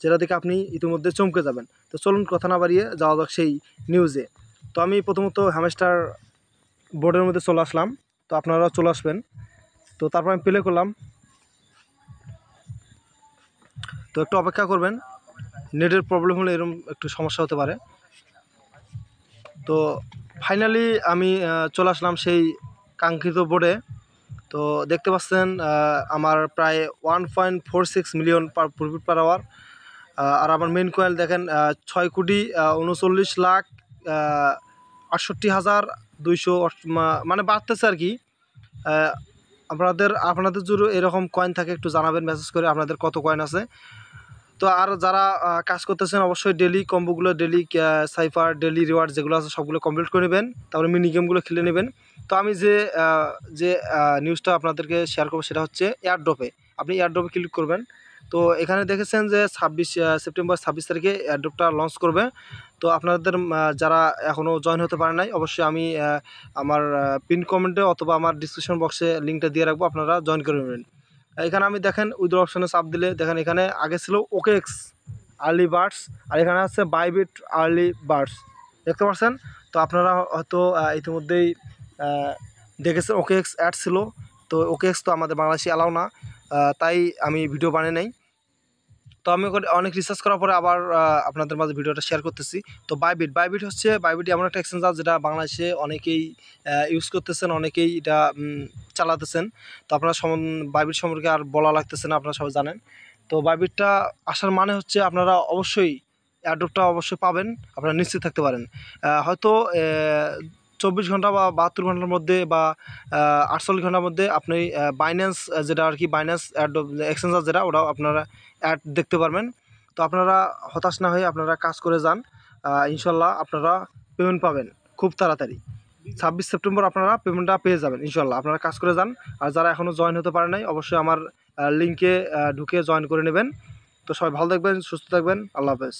যেটা দেখে আপনি ইতিমধ্যে চমকে যাবেন। তো চলুন কথা না বাড়িয়ে যাওয়া যাক সেই নিউজে। তো আমি প্রথমত হ্যামস্টার বোর্ডের মধ্যে চলে আসলাম, তো আপনারাও চলে আসবেন। তো তারপর আমি প্লে করলাম, তো একটু অপেক্ষা করবেন, নেটের প্রবলেম হলে এরকম একটু সমস্যা হতে পারে। তো ফাইনালি আমি চলে আসলাম সেই কাঙ্ক্ষিত বোর্ডে। তো দেখতে পাচ্ছেন আমার প্রায় 1.46 মিলিয়ন প্রফিট পার আওয়ার। আর আমার মেন কয়েল দেখেন 6,39,68,200, মানে বাড়তেছে আর কি। আপনাদের যদি এরকম কয়েন থাকে একটু জানাবেন মেসেজ করে আপনাদের কত কয়েন আছে। তো আর যারা কাজ করতেছেন অবশ্যই ডেলি কম্বোগুলো, ডেলি সাইফার, ডেলি রিওয়ার্ড যেগুলো আছে সবগুলো কমপ্লিট করে নেবেন, তারপরে মিনি গেমগুলো খেলে নেবেন। তো আমি যে নিউজটা আপনাদেরকে শেয়ার করবো সেটা হচ্ছে এয়ারড্রপে। আপনি এয়ারড্রপে ক্লিক করবেন। তো এখানে দেখেছেন যে 26 তারিখে এয়ারড্রপটা লঞ্চ করবে। তো আপনাদের যারা এখনও জয়েন হতে পারে নাই, অবশ্যই আমি আমার পিন কমেন্টে অথবা আমার ডিসক্রিপশন বক্সে লিঙ্কটা দিয়ে রাখবো, আপনারা জয়েন করে নেবেন। এখানে আমি দেখেন উইথড্র অপশানে চাপ দিলে দেখেন এখানে আগে ছিল OKX আর্লি বার্ডস, আর এখানে আছে বাইবিট আর্লি বার্ডস, দেখতে পাচ্ছেন। তো আপনারা হয়তো ইতিমধ্যেই দেখেছেন OKX অ্যাড ছিল। তো OKX তো আমাদের বাংলাদেশে অ্যালাউ না, তাই আমি ভিডিও বানিয়ে নাই। তো আমি অনেক রিসার্চ করার পরে আবার আপনাদের মাঝে ভিডিওটা শেয়ার করতেছি। তো বাইবিট এমন একটা এক্সচেঞ্জার যেটা বাংলাদেশে অনেকেই ইউজ করতেছেন, অনেকেই এটা চালাতেছেন। তো আপনারা বাইবিট সম্পর্কে আর বলা লাগতেছে না, আপনারা সবাই জানেন। তো বাইবিটটা আসার মানে হচ্ছে আপনারা অবশ্যই অ্যাড্রপটা অবশ্যই পাবেন, আপনারা নিশ্চিত থাকতে পারেন। হয়তো 24 ঘন্টা বা 72 ঘন্টার মধ্যে বা 48 ঘন্টার মধ্যে আপনি বাইন্যান্স যেটা আর কি, বাইন্যান্স এক্সচেঞ্জার যেটা, ওটাও আপনারা অ্যাড দেখতে পারবেন। তো আপনারা হতাশ না হয়ে আপনারা কাজ করে যান, ইনশাল্লাহ আপনারা পেমেন্ট পাবেন খুব তাড়াতাড়ি। 26 সেপ্টেম্বর আপনারা পেমেন্টটা পেয়ে যাবেন ইনশাল্লাহ। আপনারা কাজ করে যান। আর যারা এখনও জয়েন হতে পারে নাই, অবশ্যই আমার লিঙ্কে ঢুকে জয়েন করে নেবেন। তো সবাই ভালো থাকবেন, সুস্থ থাকবেন, আল্লাহ হাফেজ।